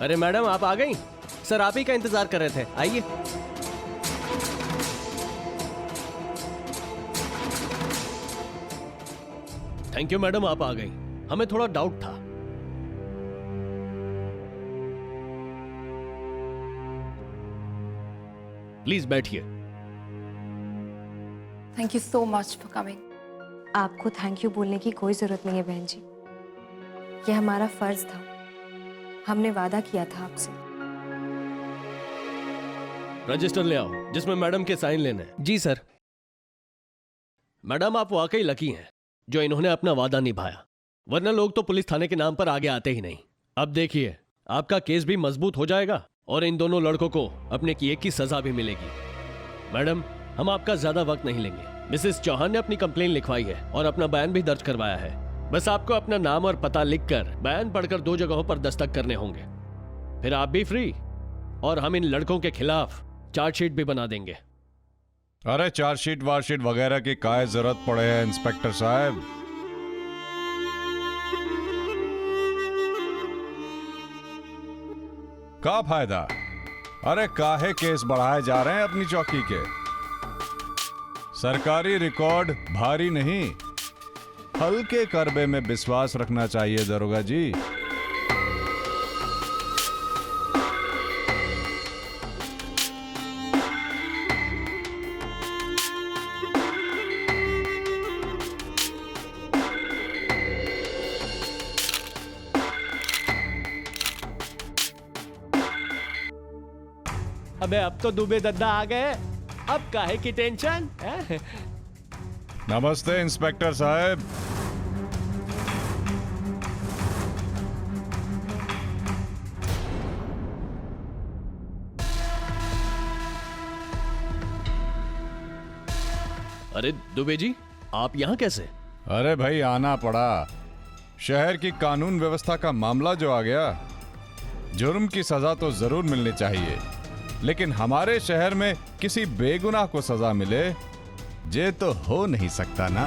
अरे मैडम आप आ गई? सर आप ही का इंतजार कर रहे थे, आइए। थैंक यू मैडम, आप आ गई। हमें थोड़ा डाउट था। प्लीज बैठिए। Thank you so much for coming. आपको थैंक यू बोलने की कोई जरूरत नहीं है बहन जी, ये हमारा फर्ज था, हमने वादा किया था आपसे। रजिस्टर ले आओ जिसमें मैडम के साइन लेने हैं। जी सर। मैडम आप वाकई लकी हैं जो इन्होंने अपना वादा निभाया, वरना लोग तो पुलिस थाने के नाम पर आगे आते ही नहीं। अब देखिए आपका केस भी मजबूत हो जाएगा और इन दोनों लड़कों को अपने किए की सजा भी मिलेगी। मैडम हम आपका ज्यादा वक्त नहीं लेंगे। मिसेस चौहान ने अपनी कंप्लेन लिखवाई है और अपना बयान भी दर्ज करवाया है। बस आपको अपना नाम और पता लिखकर बयान पढ़कर 2 जगहों पर दस्तखत करने होंगे, फिर आप भी फ्री और हम इन लड़कों के खिलाफ चार्जशीट भी बना देंगे। अरे चार्जशीट वार्शीट वगैरह की काय जरूरत पड़े है इंस्पेक्टर साहब? का फायदा? अरे काहे केस बढ़ाए जा रहे हैं अपनी चौकी के? सरकारी रिकॉर्ड भारी नहीं, हल्के करबे में विश्वास रखना चाहिए दरोगा जी। अबे अब तो दुबे दद्दा आ गए, अब काहे की टेंशन? नमस्ते इंस्पेक्टर साहब। अरे दुबे जी आप यहाँ कैसे? अरे भाई आना पड़ा, शहर की कानून व्यवस्था का मामला जो आ गया। जुर्म की सजा तो जरूर मिलनी चाहिए, लेकिन हमारे शहर में किसी बेगुनाह को सजा मिले ये तो हो नहीं सकता ना।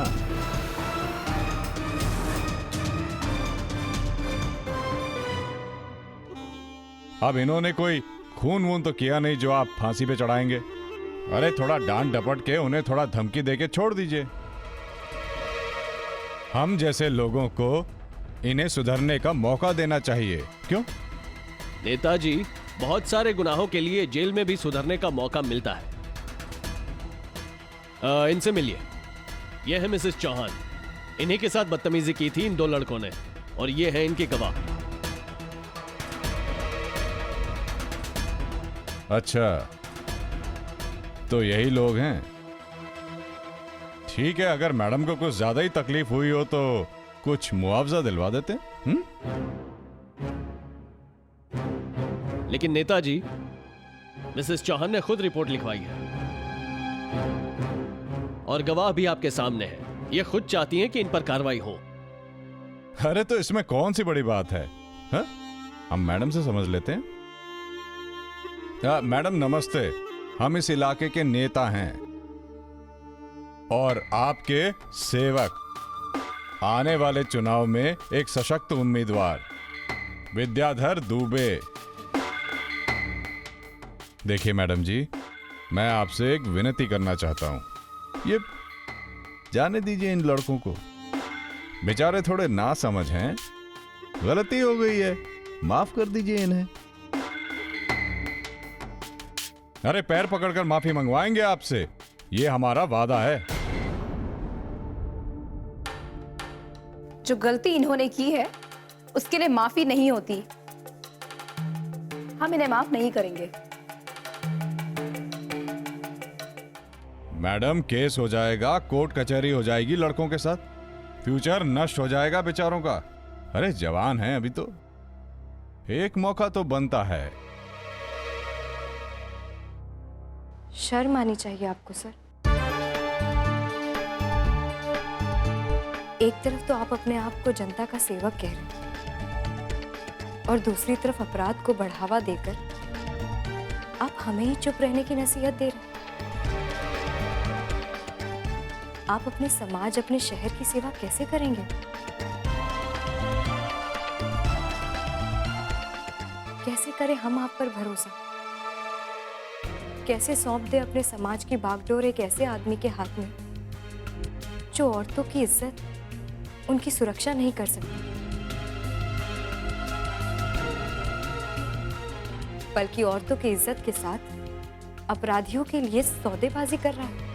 अब इन्होंने कोई खून वून तो किया नहीं जो आप फांसी पे चढ़ाएंगे। अरे थोड़ा डांट डपट के उन्हें थोड़ा धमकी देके छोड़ दीजिए। हम जैसे लोगों को इन्हें सुधरने का मौका देना चाहिए, क्यों? नेताजी बहुत सारे गुनाहों के लिए जेल में भी सुधरने का मौका मिलता है। इनसे मिलिए, यह है मिसेस चौहान। इन्हीं के साथ बदतमीजी की थी इन 2 लड़कों ने और ये है इनके गवाह। अच्छा तो यही लोग हैं। ठीक है, अगर मैडम को कुछ ज्यादा ही तकलीफ हुई हो तो कुछ मुआवजा दिलवा देते हैं। लेकिन नेताजी मिसेस चौहान ने खुद रिपोर्ट लिखवाई है और गवाह भी आपके सामने है। ये खुद चाहती हैं कि इन पर कार्रवाई हो। अरे तो इसमें कौन सी बड़ी बात है? हा? हम मैडम से समझ लेते हैं। मैडम नमस्ते, हम इस इलाके के नेता हैं और आपके सेवक। आने वाले चुनाव में एक सशक्त उम्मीदवार विद्याधर दुबे। देखिए मैडम जी, मैं आपसे एक विनती करना चाहता हूं। ये जाने दीजिए इन लड़कों को, बेचारे थोड़े ना समझ हैं, गलती हो गई है, माफ कर दीजिए इन्हें। अरे पैर पकड़कर माफी मंगवाएंगे आपसे, ये हमारा वादा है। जो गलती इन्होंने की है उसके लिए माफी नहीं होती। हम इन्हें माफ नहीं करेंगे। मैडम केस हो जाएगा, कोर्ट कचहरी हो जाएगी लड़कों के साथ, फ्यूचर नष्ट हो जाएगा बेचारों का। अरे जवान हैं अभी तो, एक मौका तो बनता है। शर्म आनी चाहिए आपको सर। एक तरफ तो आप अपने आप को जनता का सेवक कह रहे हैं और दूसरी तरफ अपराध को बढ़ावा देकर आप हमें ही चुप रहने की नसीहत दे रहे हैं। आप अपने समाज, अपने शहर की सेवा कैसे करेंगे? कैसे करें हम आप पर भरोसा? कैसे सौंप दे अपने समाज की बागडोर एक ऐसे आदमी के हाथ में जो औरतों की इज्जत, उनकी सुरक्षा नहीं कर सकता, बल्कि औरतों की इज्जत के साथ अपराधियों के लिए सौदेबाजी कर रहा है?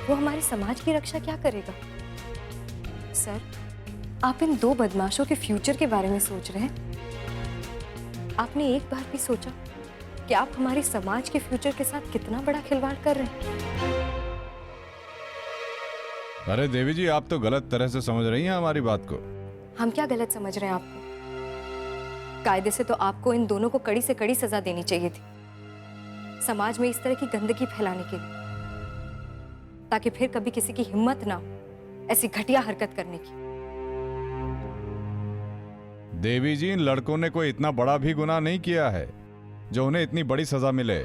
वो हमारे समाज की रक्षा क्या करेगा? सर, आप इन दो बदमाशों के फ्यूचर के बारे में सोच रहे हैं? आपने एक बार भी सोचा कि आप हमारे समाज के फ्यूचर के साथ कितना बड़ा खिलवाड़ कर रहे हैं? अरे देवी जी, आप तो गलत तरह से समझ रही हैं हमारी बात को। हम क्या गलत समझ रहे हैं आपको? कायदे से तो आपको इन दोनों को कड़ी से कड़ी सजा देनी चाहिए थी, समाज में इस तरह की गंदगी फैलाने के लिए, ताकि फिर कभी किसी की हिम्मत ना हो ऐसी घटिया हरकत करने की। देवी जी, इन लड़कों ने कोई इतना बड़ा भी गुनाह नहीं किया है जो उन्हें इतनी बड़ी सजा मिले।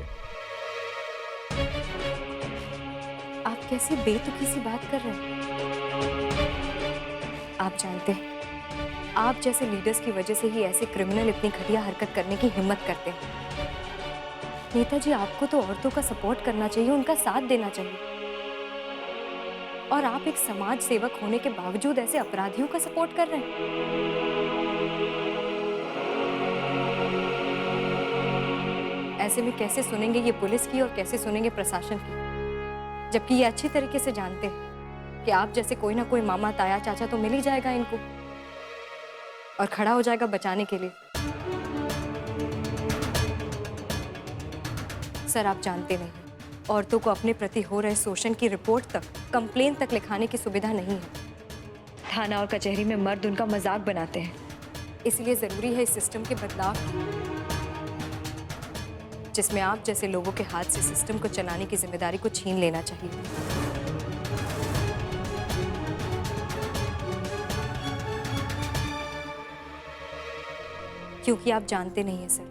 आप कैसी बेतुकी सी बात कर रहे हैं? आप जानते हैं, आप जैसे लीडर्स की वजह से ही ऐसे क्रिमिनल इतनी घटिया हरकत करने की हिम्मत करते हैं। नेताजी, आपको तो औरतों का सपोर्ट करना चाहिए, उनका साथ देना चाहिए, और आप एक समाज सेवक होने के बावजूद ऐसे अपराधियों का सपोर्ट कर रहे हैं। ऐसे में कैसे सुनेंगे ये पुलिस की और कैसे सुनेंगे प्रशासन की, जबकि ये अच्छी तरीके से जानते हैं कि आप जैसे कोई ना कोई मामा, ताया, चाचा तो मिल ही जाएगा इनको और खड़ा हो जाएगा बचाने के लिए। सर, आप जानते नहीं, औरतों को अपने प्रति हो रहे शोषण की रिपोर्ट तक, कंप्लेन तक लिखाने की सुविधा नहीं है। थाना और कचहरी में मर्द उनका मजाक बनाते हैं, इसलिए जरूरी है इस सिस्टम के बदलाव, जिसमें आप जैसे लोगों के हाथ से सिस्टम को चलाने की जिम्मेदारी को छीन लेना चाहिए। क्योंकि आप जानते नहीं हैं सर,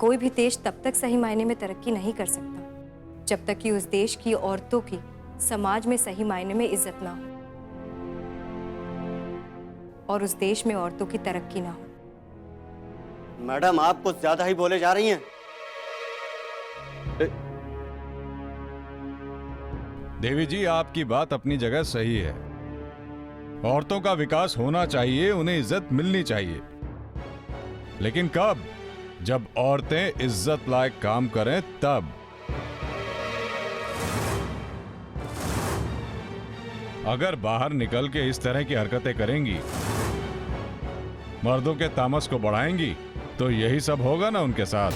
कोई भी देश तब तक सही मायने में तरक्की नहीं कर सकता जब तक कि उस देश की औरतों की समाज में सही मायने में इज्जत ना हो और उस देश में औरतों की तरक्की ना हो। मैडम, आप कुछ ज्यादा ही बोले जा रही हैं। देवी जी, आपकी बात अपनी जगह सही है। औरतों का विकास होना चाहिए, उन्हें इज्जत मिलनी चाहिए, लेकिन कब? जब औरतें इज्जत लायक काम करें तब। अगर बाहर निकल के इस तरह की हरकतें करेंगी, मर्दों के तामस को बढ़ाएंगी, तो यही सब होगा ना उनके साथ।